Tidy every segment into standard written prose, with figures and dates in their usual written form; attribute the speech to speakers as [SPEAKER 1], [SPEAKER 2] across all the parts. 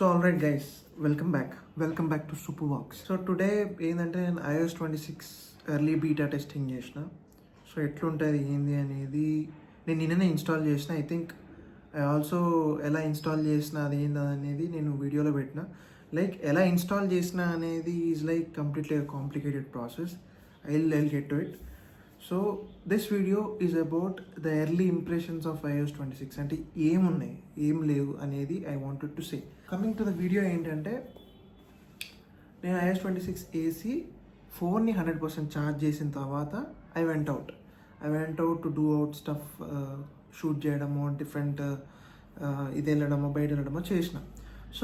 [SPEAKER 1] So alright guys, welcome back to Super Walks. So today ఏంటంటే నేను iOS 26 early beta testing చేసిన. So ఎట్లుంటుంది ఏంది అనేది నేను నిన్ననే ఇన్స్టాల్ చేసిన. ఐ థింక్ ఐ ఆల్సో ఎలా ఇన్స్టాల్ చేసిన అది ఏంది అనేది నేను వీడియోలో పెట్టిన. లైక్ ఎలా ఇన్స్టాల్ చేసిన అనేది is like completely complicated process. I'll get to it. So this video is about the early impressions of iOS 26. అంటే ఏమున్నాయి ఏం లేవు అనేది I wanted to say. Coming to the video ఏంటంటే నేను iOS 26 వేసి ఫోన్ని 100% ఛార్జ్ చేసిన తర్వాత I went out to do out stuff, shoot చేయడము, డిఫరెంట్ ఇది వెళ్ళడమో బయట వెళ్ళడమో చేసిన. సో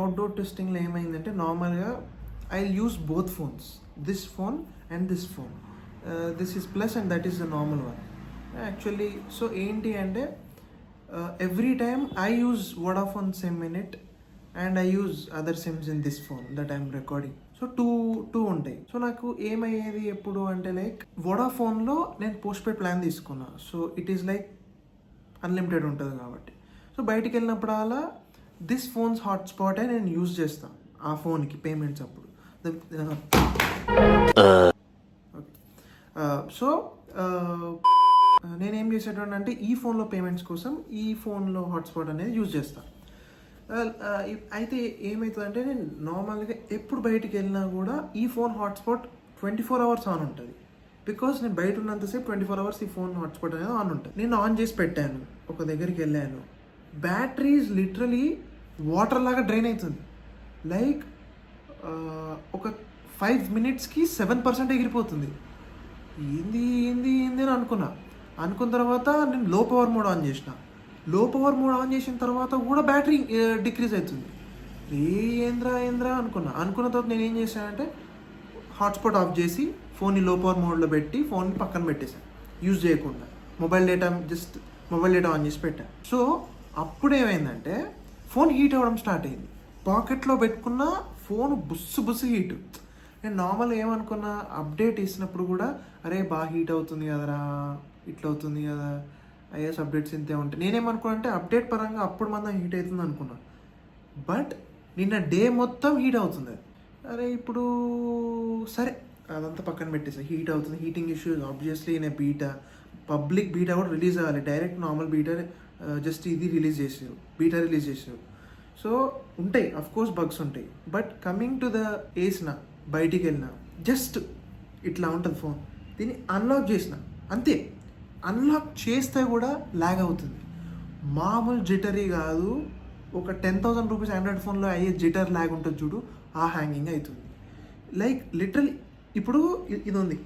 [SPEAKER 1] అవుట్డోర్ టెస్టింగ్లో ఏమైందంటే నార్మల్గా I use both phones, this phone and this phone. This is plus and that is the normal one actually. So ఏంటి అంటే every time I use Vodafone SIM in it and I use other SIMs in this phone that I'm recording. So two ఉంటాయి. సో నాకు ఏమయ్యేది ఎప్పుడు అంటే like వోడాఫోన్లో నేను పోస్ట్ పెయిడ్ ప్లాన్ తీసుకున్నా. So it is like unlimited ఉంటుంది కాబట్టి. సో బయటికి వెళ్ళినప్పుడల్లా దిస్ ఫోన్స్ హాట్స్పాటే నేను యూజ్ చేస్తాను ఆ ఫోన్కి పేమెంట్స్ అప్పుడు. సో నేనేం చేసేటోని అంటే ఈ ఫోన్లో పేమెంట్స్ కోసం ఈ ఫోన్లో హాట్స్పాట్ అనేది యూజ్ చేస్తాను. అయితే ఏమవుతుందంటే నేను నార్మల్గా ఎప్పుడు బయటికి వెళ్ళినా కూడా ఈ ఫోన్ హాట్స్పాట్ 24 hours ఆన్ ఉంటుంది. బికాస్ నేను బయట ఉన్నంతసేపు 24 hours ఈ ఫోన్ హాట్స్పాట్ అనేది ఆన్ ఉంటుంది. నేను ఆన్ చేసి పెట్టాను, ఒక దగ్గరికి వెళ్ళాను, బ్యాటరీస్ లిటరలీ వాటర్ లాగా డ్రైన్ అవుతుంది. లైక్ ఒక 5 minutesకి 7% ఎగిరిపోతుంది. ఏంది అని అనుకున్న తర్వాత నేను లో పవర్ మోడ్ ఆన్ చేసిన. లో పవర్ మోడ్ ఆన్ చేసిన తర్వాత కూడా బ్యాటరీ డిక్రీజ్ అవుతుంది. ఏంద్రా అనుకున్న తర్వాత నేను ఏం చేశానంటే హాట్స్పాట్ ఆఫ్ చేసి ఫోన్ని లో పవర్ మోడ్లో పెట్టి ఫోన్ని పక్కన పెట్టేశాను, యూజ్ చేయకుండా. మొబైల్ డేటా ఆన్ చేసి పెట్టాను. సో అప్పుడు ఏమైందంటే ఫోన్ హీట్ అవ్వడం స్టార్ట్ అయింది. పాకెట్లో పెట్టుకున్న ఫోన్ బుస్సు హీట్. నేను నార్మల్గా ఏమనుకున్నా, అప్డేట్ ఇచ్చినప్పుడు కూడా అరే బాగా హీట్ అవుతుంది కదరా, ఇట్లా అవుతుంది కదా, iOS అప్డేట్స్ ఇంతే ఉంటాయి. నేనేమనుకున్నా అంటే అప్డేట్ పరంగా అప్పుడు మనం హీట్ అవుతుంది అనుకున్నా. బట్ నిన్న డే మొత్తం హీట్ అవుతుంది. అరే ఇప్పుడు సరే అదంతా పక్కన పెట్టేసా. హీట్ అవుతుంది, heating issues obviously in beta, public beta కూడా రిలీజ్ అవ్వాలి. డైరెక్ట్ నార్మల్ బీటా జస్ట్ ఇది బీటా రిలీజ్ చేసారు. సో ఉంటాయి, అఫ్కోర్స్ బగ్స్ ఉంటాయి. బట్ కమింగ్ టు ద ఏస్న బయటికి వెళ్ళిన జస్ట్ ఇట్లా ఉంటుంది ఫోన్. దీన్ని అన్లాక్ చేసిన అంతే. అన్లాక్ చేస్తే కూడా ల్యాగ్ అవుతుంది. మామూలు జిటరీ కాదు, ఒక 10,000 రూపీస్ ఆండ్రాయిడ్ ఫోన్లో అయ్యే జిటర్ ల్యాగ్ ఉంటుంది చూడు, ఆ హ్యాంగింగ్ అవుతుంది. లైక్ లిటరలీ ఇప్పుడు ఇది ఉంది,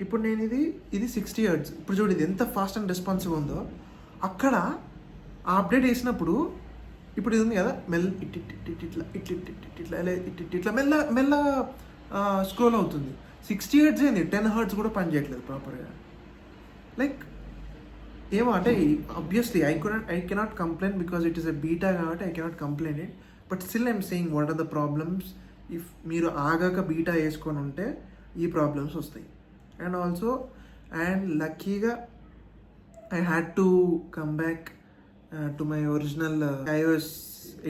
[SPEAKER 1] ఇప్పుడు నేను ఇది 60 Hz. ఇప్పుడు చూడు ఇది ఎంత ఫాస్ట్ అండ్ రెస్పాన్సివ్ ఉందో. అక్కడ ఆ అప్డేట్ వేసినప్పుడు ఇప్పుడు ఇది ఉంది కదా, ఇట్లా మెల్ల స్క్రోల్ అవుతుంది. 60 Hz ఏంది, 10 Hz కూడా పనిచేయట్లేదు ప్రాపర్గా. లైక్ ఏమో అంటే obviously I cannot complain because it is a beta కాబట్టి I cannot complain it. But still I'm saying what are the problems. If మీరు ఆగాక బీటా వేసుకొని ఉంటే ఈ ప్రాబ్లమ్స్ వస్తాయి. అండ్ లక్కీగా I had to come back to my original iOS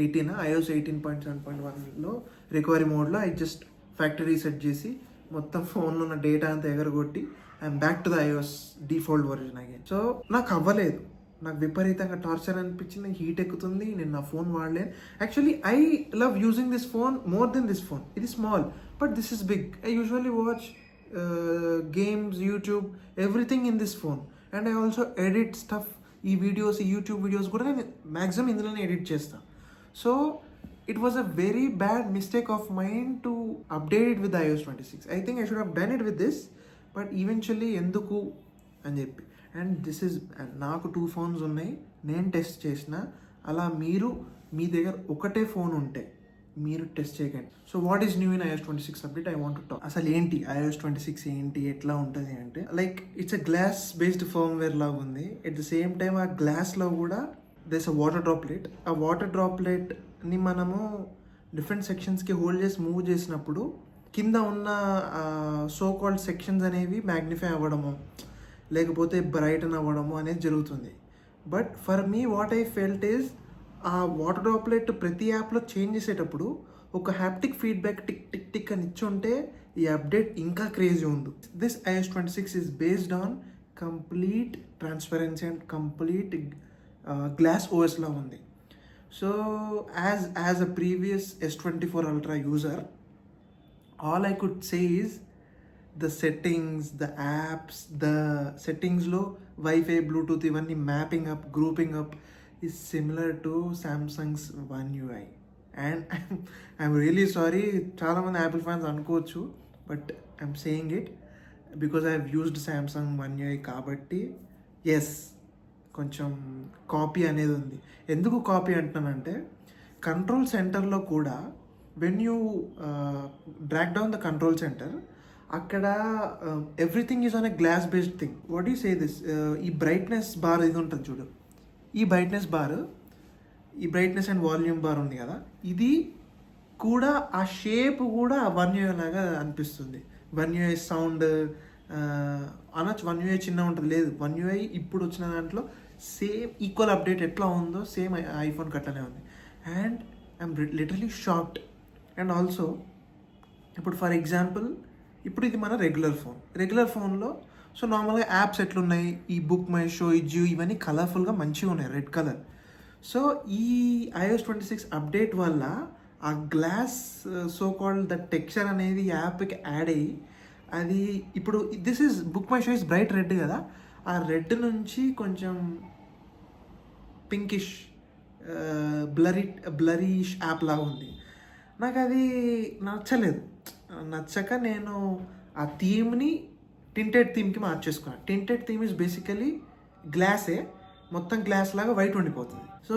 [SPEAKER 1] 18.7.1లో recovery మోడ్లో ఐ జస్ట్ ఫ్యాక్టరీ సెట్ చేసి మొత్తం ఫోన్లో ఉన్న డేటా అంతా ఎగరగొట్టి I'm back to the iOS default version again. So నాకు అవ్వలేదు, నాకు విపరీతంగా టార్చర్ అనిపించింది, హీట్ ఎక్కుతుంది, నేను నా ఫోన్ వాడలేను. Actually I love using this phone more than this phone. ఇది small but this is big. I usually watch games, YouTube, everything in this phone. And I also edit stuff. ఈ YouTube videos కూడా నేను maximum ఇందులోనే ఎడిట్ చేస్తాను. So it was a very bad mistake of mine to update it with iOS 26. I think I should have done it with this, but eventually ఎందుకు అని చెప్పి. And this is, నాకు 2 phones ఉన్నాయి, నేను టెస్ట్ చేసిన. అలా మీరు మీ దగ్గర ఒకటే ఫోన్ ఉంటే మీరు టెస్ట్ చేయకండి. So what is new in iOS 26 update? I want to talk. అసలు ఏంటి iOS 26 ఏంటి, ఎట్లా ఉంటుంది అంటే like it's a glass based firmware లాగా ఉంది. ఎట్ ద సేమ్ టైమ్ ఆ గ్లాస్లో కూడా there's a water droplet. ఆ వాటర్ డ్రాప్లెట్ని మనము డిఫరెంట్ సెక్షన్స్కి హోల్డ్ చేసి మూవ్ చేసినప్పుడు కింద ఉన్న సో కాల్డ్ సెక్షన్స్ అనేవి మ్యాగ్నిఫై అవ్వడము లేకపోతే బ్రైటన్ అవ్వడము అనేది జరుగుతుంది. But for me what I felt is ఆ వాటర్ డ్రాప్లెట్ ప్రతి యాప్లో చేంజ్ చేసేటప్పుడు ఒక haptic feedback tick tick tick అని ఇచ్చి ఉంటే ఈ అప్డేట్ ఇంకా క్రేజీ ఉంది. This iOS 26 is based on complete transparency and complete glass ఓఎస్లో ఉంది. So as a previous S24 Ultra user, all I could say is the settings, the apps, the settingsలో wifi, Bluetooth ఇవన్నీ mapping up, grouping up is similar to Samsung's One UI. And I'm really sorry, చాలామంది Apple fans అనుకోవచ్చు, but I'm saying it because I have used Samsung One UI కాబట్టి yes, కొంచెం copy అనేది ఉంది. ఎందుకు copy అంటున్నానంటే, control సెంటర్లో కూడా when you drag down the control centre, అక్కడ everything is on a glass based thing. What you say this, ఈ బ్రైట్నెస్ బార్ ఇది ఉంటుంది చూడు, ఈ బ్రైట్నెస్ బార్, ఈ బ్రైట్నెస్ అండ్ వాల్యూమ్ బార్ ఉంది కదా, ఇది కూడా ఆ షేప్ కూడా One UI లాగా అనిపిస్తుంది. One UI సౌండ్ అనొచ్చు, One UI చిన్న ఉంటుంది, లేదు, One UI ఇప్పుడు వచ్చిన దాంట్లో సేమ్ ఈక్వల్ అప్డేట్ ఎట్లా ఉందో సేమ్ ఐఫోన్ కట్టనే ఉంది. And I'm literally shocked. And also ఇప్పుడు ఫర్ ఎగ్జాంపుల్, ఇప్పుడు ఇది మన రెగ్యులర్ ఫోన్లో సో నార్మల్గా యాప్స్ ఎట్లున్నాయి, ఈ బుక్ మై షో, ఈ జియో, ఇవన్నీ కలర్ఫుల్గా మంచిగా ఉన్నాయి, రెడ్ కలర్. సో ఈ iOS 26 అప్డేట్ వల్ల ఆ glass so called the texture అనేది యాప్కి యాడ్ అయ్యి, అది ఇప్పుడు this is book my show is bright red కదా, ఆ రెడ్ నుంచి కొంచెం పింకిష్ బ్లరీష్ యాప్ లాగా ఉంది. నాకు అది నచ్చలేదు. నచ్చక నేను ఆ థీమ్ని టింటెడ్ థీమ్కి మార్చేసుకున్నాను. టింటెడ్ థీమ్ ఇస్ బేసికలీ గ్లాసే, మొత్తం గ్లాస్ లాగా వైట్ ఉండిపోతుంది. సో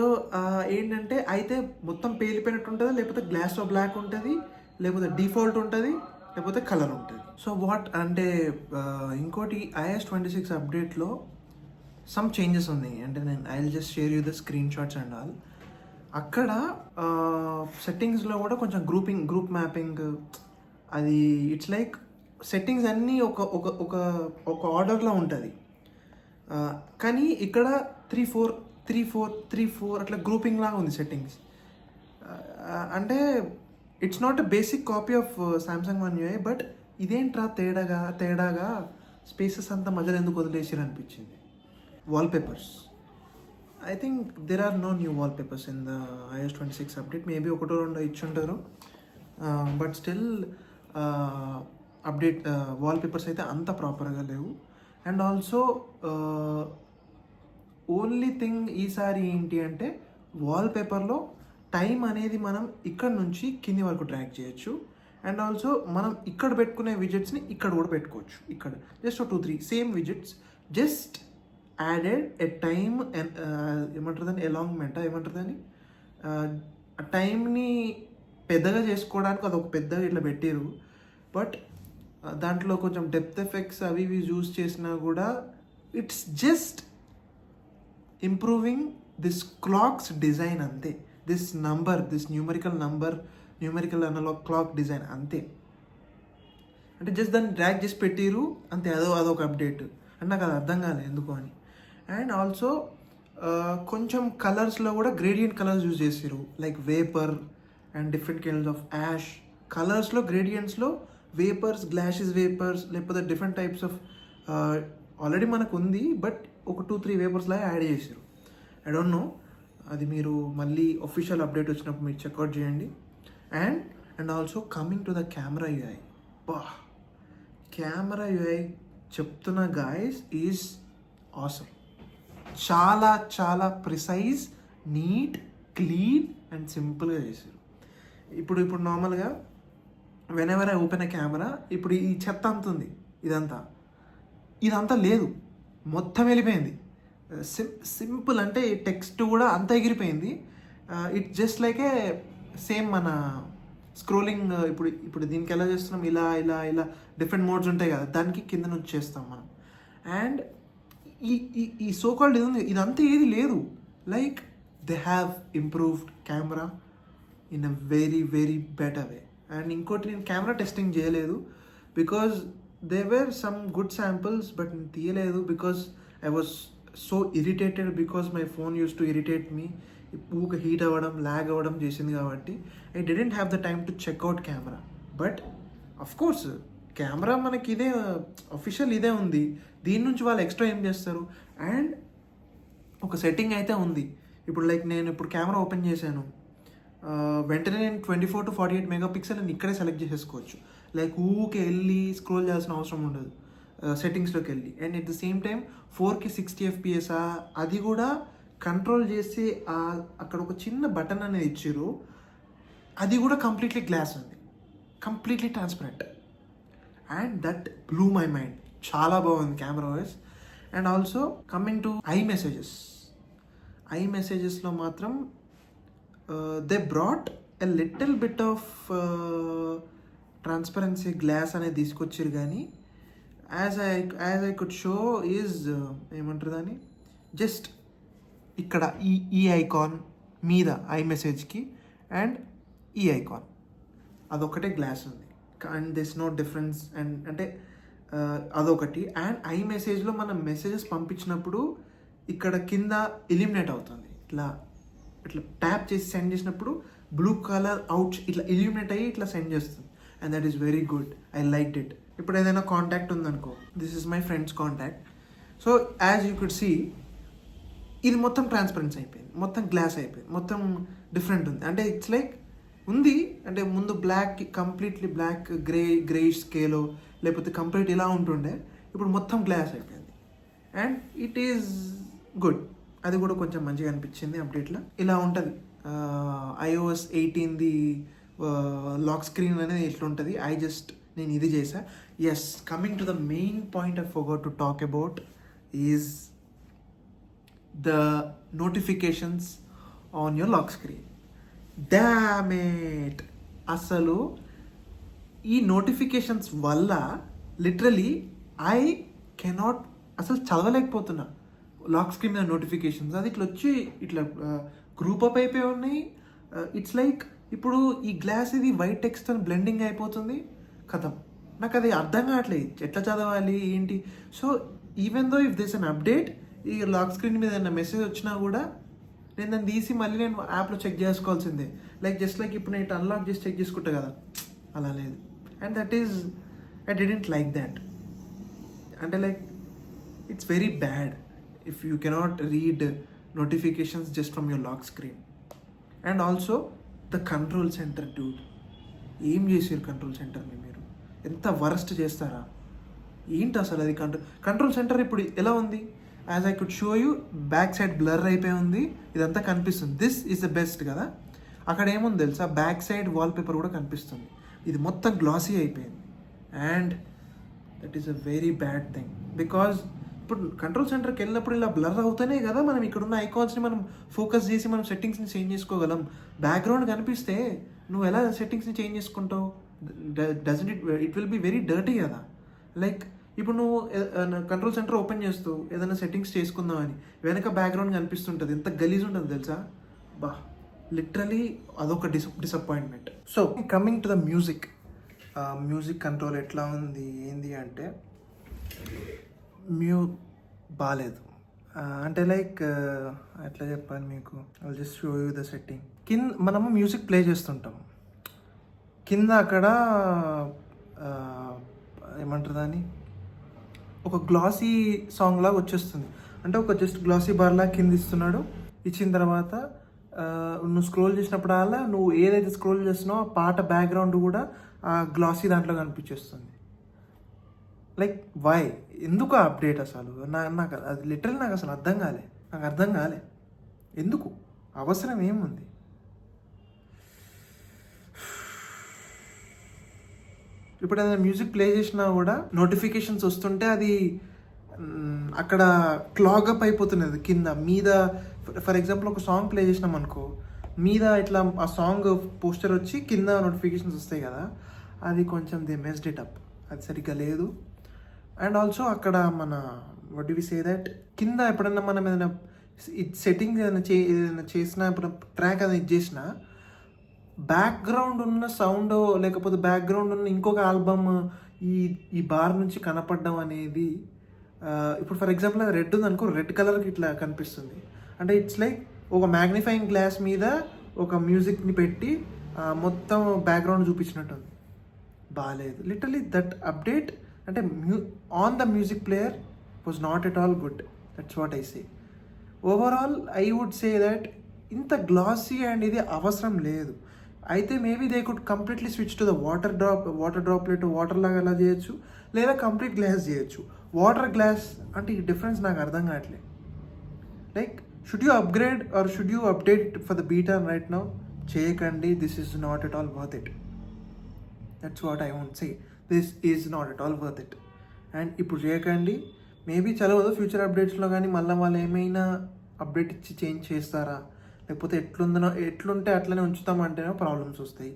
[SPEAKER 1] ఏంటంటే అయితే మొత్తం పేలిపోయినట్టు ఉంటుంది, లేకపోతే గ్లాస్లో బ్లాక్ ఉంటుంది, లేకపోతే డిఫాల్ట్ ఉంటుంది, లేకపోతే కలర్ ఉంటుంది. సో వాట్ అంటే ఇంకోటి iOS 26 అప్డేట్లో సమ్ చేంజెస్ ఉన్నాయి. అంటే నేను I will just share you the screen shots and all. అక్కడ సెట్టింగ్స్లో కూడా కొంచెం గ్రూప్ మ్యాపింగ్, అది ఇట్స్ లైక్ సెట్టింగ్స్ అన్నీ ఒక ఆర్డర్లో ఉంటుంది. కానీ ఇక్కడ 3-4 అట్లా గ్రూపింగ్ లాగా ఉంది సెట్టింగ్స్. అంటే it's not a basic copy of Samsung One UI, but ఇదేంట్రా తేడాగా స్పేసెస్ అంతా మధ్యలో ఎందుకు వదిలేసారు అనిపించింది. Wallpapers, I think there are no new wallpapers in the iOS 26 update. Maybe ఒకటో రెండో ఇచ్చుంటారు, బట్ స్టిల్ అప్డేట్ వాల్పేపర్స్ అయితే అంత ప్రాపర్గా లేవు. అండ్ ఆల్సో ఓన్లీ థింగ్ ఈసారి ఏంటి అంటే, వాల్పేపర్లో టైం అనేది మనం ఇక్కడ నుంచి కింది వరకు ట్రాక్ చేయొచ్చు. అండ్ ఆల్సో మనం ఇక్కడ పెట్టుకునే విజిట్స్ని ఇక్కడ కూడా పెట్టుకోవచ్చు. ఇక్కడ just 2-3 same visits, just added ఎ టైమ్, ఏమంటారు దాన్ని, ఎలాంగ్మెంట్ ఏమంటారు దాన్ని, ఆ టైంని పెద్దగా చేసుకోవడానికి అదొక పెద్దగా ఇట్లా పెట్టారు. బట్ దాంట్లో కొంచెం డెప్త్ ఎఫెక్ట్స్ అవి ఇవి యూజ్ చేసినా కూడా it's just improving this clocks design అంతే. This numerical analogue clock design అంతే. అంటే జస్ట్ దాన్ని డ్రాగ్ చేసి పెట్టిరు అంతే, అదొక అప్డేట్. అంటే నాకు అది అర్థం కాలేదు ఎందుకు అని. అండ్ ఆల్సో కొంచెం కలర్స్లో కూడా గ్రేడియంట్ కలర్స్ యూజ్ చేసారు, like vapour and different kinds of ash కలర్స్లో, గ్రేడియంట్స్లో వేపర్స్, గ్లాషెస్ వేపర్స్, లేకపోతే డిఫరెంట్ టైప్స్ ఆఫ్ ఆల్రెడీ మనకు ఉంది, బట్ ఒక 2-3 వేపర్స్ లాగా యాడ్ చేసారు. ఐ డోంట్ నో, అది మీరు మళ్ళీ ఒఫిషియల్ అప్డేట్ వచ్చినప్పుడు మీరు చెక్అవుట్ చేయండి. And also coming to the camera UI, camera UI చెప్తున్న గాయస్ ఈజ్ ఆసమ్. చాలా ప్రిసైజ్, నీట్, క్లీన్ అండ్ సింపుల్గా చేశారు. ఇప్పుడు నార్మల్గా whenever I open a camera, ఇప్పుడు ఈ చెత్త అంత ఉంది, ఇదంతా లేదు, మొత్తం వెళ్ళిపోయింది. సింపుల్ అంటే టెక్స్ట్ కూడా అంత ఎగిరిపోయింది. It's just like A same మన స్క్రోలింగ్, ఇప్పుడు దీనికి ఎలా చేస్తున్నాం, ఇలా డిఫరెంట్ మోడ్స్ ఉంటాయి కదా, దానికి కింద నుంచి చేస్తాం మనం. అండ్ ఈ సో కాల్డ్ ఇది ఉంది, ఇదంతా ఏది లేదు. Like they have improved camera in a very better way. And ఇంకోటి, నేను కెమెరా టెస్టింగ్ చేయలేదు because they were some good samples, but నేను తీయలేదు because I was so irritated, because my phone use to irritate me ఊక heat అవ్వడం lag అవ్వడం చేసింది కాబట్టి I didn't have the time to check out camera. But of course camera మనకి ఇదే official ఇదే ఉంది, దీని నుంచి వాళ్ళు ఎక్స్ట్రా ఏం చేస్తారు. అండ్ ఒక సెట్టింగ్ అయితే ఉంది. ఇప్పుడు లైక్ నేను ఇప్పుడు కెమెరా ఓపెన్ చేశాను, వెంటనే నేను 24 to 48 మెగాపిక్సెల్ నేను ఇక్కడే సెలెక్ట్ చేసేసుకోవచ్చు. లైక్ ఊకే వెళ్ళి స్క్రోల్ చేయాల్సిన అవసరం ఉండదు సెట్టింగ్స్లోకి వెళ్ళి. And at the same time 4K 60 FPS అది కూడా కంట్రోల్ చేసి అక్కడ ఒక చిన్న బటన్ అనేది ఇచ్చారు, అది కూడా కంప్లీట్లీ గ్లాస్ ఉంది, completely transparent. And that blew my mind. చాలా బాగుంది camera voice. And also coming to I మెసేజెస్లో మాత్రం they brought a little bit of transparency glass అనేది తీసుకొచ్చారు. కానీ as I could show is ఏమంటారు దాన్ని, జస్ట్ ఇక్కడ ఈ ఐకాన్ మీద ఐ మెసేజ్కి అండ్ ఈ ఐకాన్ అదొకటే గ్లాస్ ఉంది. And this no difference. And అంటే అదొకటి. అండ్ ఐ మెసేజ్లో మనం మెసేజెస్ పంపించినప్పుడు ఇక్కడ కింద ఎలిమినేట్ అవుతుంది, ఇట్లా ట్యాప్ చేసి సెండ్ చేసినప్పుడు బ్లూ కలర్ అవుట్ ఇట్లా ఎలిమినేట్ అయ్యి ఇట్లా సెండ్ చేస్తుంది. And that is very good, I like it. ఇప్పుడు ఏదైనా కాంటాక్ట్ ఉందనుకో, this is my friends contact, so as you could see ఇది మొత్తం ట్రాన్స్పరెన్సీ అయిపోయింది, మొత్తం గ్లాస్ అయిపోయింది, మొత్తం డిఫరెంట్ ఉంది. అంటే ఇట్స్ లైక్ ఉంది అంటే ముందు బ్లాక్ కంప్లీట్లీ బ్లాక్ గ్రేయిష్ స్కేలో లేకపోతే కంప్లీట్ ఇలా ఉంటుండే, ఇప్పుడు మొత్తం గ్లాస్ అయిపోయింది. And it is good. అది కూడా కొంచెం మంచిగా అనిపించింది అప్డేట్లో. ఇలా ఉంటుంది iOS 18ది లాక్ స్క్రీన్ అనేది ఇట్లా ఉంటుంది. నేను ఇది చేసా. Yes, coming to the main point I forgot to talk about is the notifications on your lock screen. Damn it, అసలు ఈ నోటిఫికేషన్స్ వల్ల లిటరలీ ఐ కెనాట్ అసలు చదవలేకపోతున్నా లాక్ స్క్రీన్ మీద నోటిఫికేషన్స్. అది ఇట్లా వచ్చి ఇట్లా గ్రూప్ అప్ అయిపోయి ఉన్నాయి. ఇట్స్ లైక్ ఇప్పుడు ఈ గ్లాస్ ఇది వైట్ టెక్స్ట్తో బ్లెండింగ్ అయిపోతుంది, కథం. నాకు అది అర్థం కావట్లేదు, ఎట్లా చదవాలి ఏంటి. So even though if this an update, ఈ లాక్ స్క్రీన్ మీద ఏదైనా మెసేజ్ వచ్చినా కూడా నేను దాన్ని తీసి మళ్ళీ నేను యాప్లో చెక్ చేసుకోవాల్సిందే. లైక్ జస్ట్ లైక్ ఇప్పుడు నేను అన్లాక్ చేసి చెక్ చేసుకుంటా కదా, అలా లేదు. And that is I didn't like that. అంటే like it's very bad if you cannot read notifications just from your lock screen. And also the control centre dude, ఏం చేసారు కంట్రోల్ సెంటర్ని మీరు? ఎంత వరస్ట్ చేస్తారా ఏంటి అసలు? అది కంట్రోల్ సెంటర్ ఇప్పుడు ఎలా ఉంది? As I could show you, back side blur అయిపోయి ఉంది, ఇదంతా కనిపిస్తుంది. దిస్ ఈజ్ ద బెస్ట్ కదా. అక్కడ ఏముంది తెలుసా, బ్యాక్ సైడ్ వాల్పేపర్ కూడా కనిపిస్తుంది. ఇది మొత్తం గ్లాసీ అయిపోయింది. And that is a very bad thing. Because ఇప్పుడు కంట్రోల్ సెంటర్కి వెళ్ళినప్పుడు ఇలా బ్లర్ అవుతానే కదా మనం ఇక్కడున్న ఐకాన్స్ని మనం ఫోకస్ చేసి మనం సెట్టింగ్స్ని చేంజ్ చేసుకోగలం. బ్యాక్గ్రౌండ్ కనిపిస్తే నువ్వు ఎలా సెట్టింగ్స్ని చేంజ్ చేసుకుంటావు? Doesn't it will be very dirty కదా. లైక్ ఇప్పుడు నువ్వు కంట్రోల్ సెంటర్ ఓపెన్ చేస్తూ ఏదైనా సెట్టింగ్స్ చేసుకుందాం అని వెనక బ్యాక్గ్రౌండ్ కనిపిస్తుంటుంది, ఎంత గలీజ్ ఉంటుంది తెలుసా. బా, లిటరలీ అదొక disappointment. So coming to the music control ఎట్లా ఉంది ఏంది అంటే బాగాలేదు. అంటే లైక్ ఎట్లా చెప్పాలి మీకు, I'll just show you the setting. మనము మ్యూజిక్ ప్లే చేస్తుంటాం, కింద అక్కడ ఏమంటారు దాన్ని, ఒక గ్లాసీ సాంగ్ లాగా వచ్చేస్తుంది. అంటే ఒక జస్ట్ గ్లాసీ బార్ లాగా కింద ఇస్తున్నాడు. ఇచ్చిన తర్వాత నువ్వు స్క్రోల్ చేసినప్పుడల్లా నువ్వు ఏదైతే స్క్రోల్ చేస్తున్నావో ఆ పాట బ్యాక్గ్రౌండ్ కూడా ఆ గ్లాసీ దాంట్లో కనిపించేస్తుంది. లైక్ వై, ఎందుకు అప్డేట్ అసలు? నాకు అది లిటరల్ నాకు అసలు అర్థం కాలే. ఎందుకు, అవసరం ఏముంది? ఇప్పుడు ఏదైనా మ్యూజిక్ ప్లే చేసినా కూడా నోటిఫికేషన్స్ వస్తుంటే అది అక్కడ క్లాగ్ అప్ అయిపోతున్నది కింద మీద. ఫర్ ఎగ్జాంపుల్ ఒక సాంగ్ ప్లే చేసినాం అనుకో, మీద ఇట్లా ఆ సాంగ్ పోస్టర్ వచ్చి కింద నోటిఫికేషన్స్ వస్తాయి కదా, అది కొంచెం దే మెస్డ్ ఇట్ అప్, అది సరిగ్గా లేదు. అండ్ ఆల్సో అక్కడ మన what do we say that, కింద ఎప్పుడన్నా మనం ఏదైనా సెట్టింగ్ ఏదైనా చేసినా, ఇప్పుడు ట్రాక్ అది చేసినా బ్యాక్గ్రౌండ్ ఉన్న సౌండ్ లేకపోతే బ్యాక్గ్రౌండ్ ఉన్న ఇంకొక ఆల్బమ్ ఈ బార్ నుంచి కనపడడం అనేది, ఇప్పుడు ఫర్ ఎగ్జాంపుల్ అది రెడ్ ఉంది అనుకో, రెడ్ కలర్కి ఇట్లా కనిపిస్తుంది. అంటే ఇట్స్ లైక్ ఒక మ్యాగ్నిఫైయింగ్ గ్లాస్ మీద ఒక మ్యూజిక్ని పెట్టి మొత్తం బ్యాక్గ్రౌండ్ చూపించినట్టుంది. బాగాలేదు. లిటరలీ దట్ అప్డేట్ అంటే on the music player was not at all good. That's what I say. Overall I would say that ఇంత గ్లాసీ అండ్ ఇది అవసరం లేదు. అయితే maybe they could completely switch to the water droplet water లాగా ఎలా చేయొచ్చు, లేదా కంప్లీట్ గ్లాస్ చేయొచ్చు. వాటర్ గ్లాస్ అంటే ఈ డిఫరెన్స్ నాకు అర్థం కావట్లేదు. Like should you upgrade or should you update for the beta right now? చేయకండి. This is not at all worth it. That's what I want say. This is not at all worth it. And ఇప్పుడు చేయకండి. Maybe చదవదు future అప్డేట్స్లో కానీ మళ్ళీ వాళ్ళు ఏమైనా update ఇచ్చి change చేస్తారా, లేకపోతే ఎట్లుంటే అట్లనే ఉంచుతామంటేనే ప్రాబ్లమ్స్ వస్తాయి.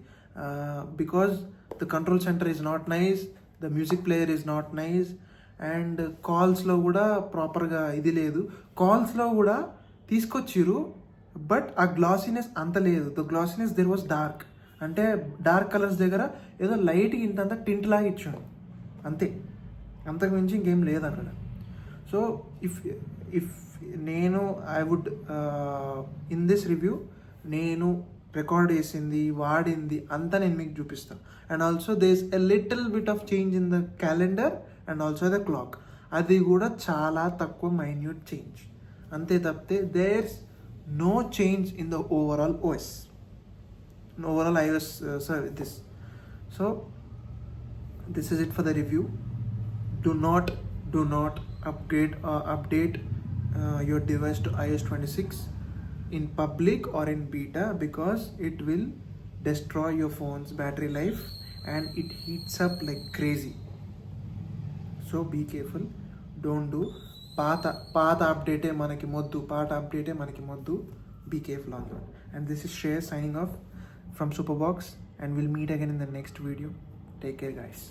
[SPEAKER 1] Because the control centre is not nice, the music player is not nice, and కాల్స్లో కూడా ప్రాపర్గా ఇది లేదు. కాల్స్లో కూడా తీసుకొచ్చిర్రు, బట్ ఆ గ్లాసీనెస్ అంత లేదు. ద గ్లాసీనెస్ దెర్ వాజ్ డార్క్, అంటే డార్క్ కలర్స్ దగ్గర ఏదో లైట్గా ఇంతంత టింట్ లాగా ఇచ్చాడు అంతే, అంతకు మించి ఇంకేం లేదు అక్కడ. సో ఇఫ్ నేను I would in this review నేను రికార్డ్ చేసింది వాడింది అంతా నేను మీకు చూపిస్తాను. And also they is a little bit of change in the calendar and also the clock. అది కూడా చాలా తక్కువ మైన్యూట్ చేంజ్ అంతే తప్పితే there's no change in the overall OS, overall iOS this. So this is it for the review. Do not update your device to iOS 26 in public or in beta, because it will destroy your phone's battery life and it heats up like crazy. So be careful. Don't do పాత అప్డేటే మనకి మొద్దు. Be careful on that. And this is Shreyas signing off from Superbox, and we'll meet again in the next video. Take care, guys.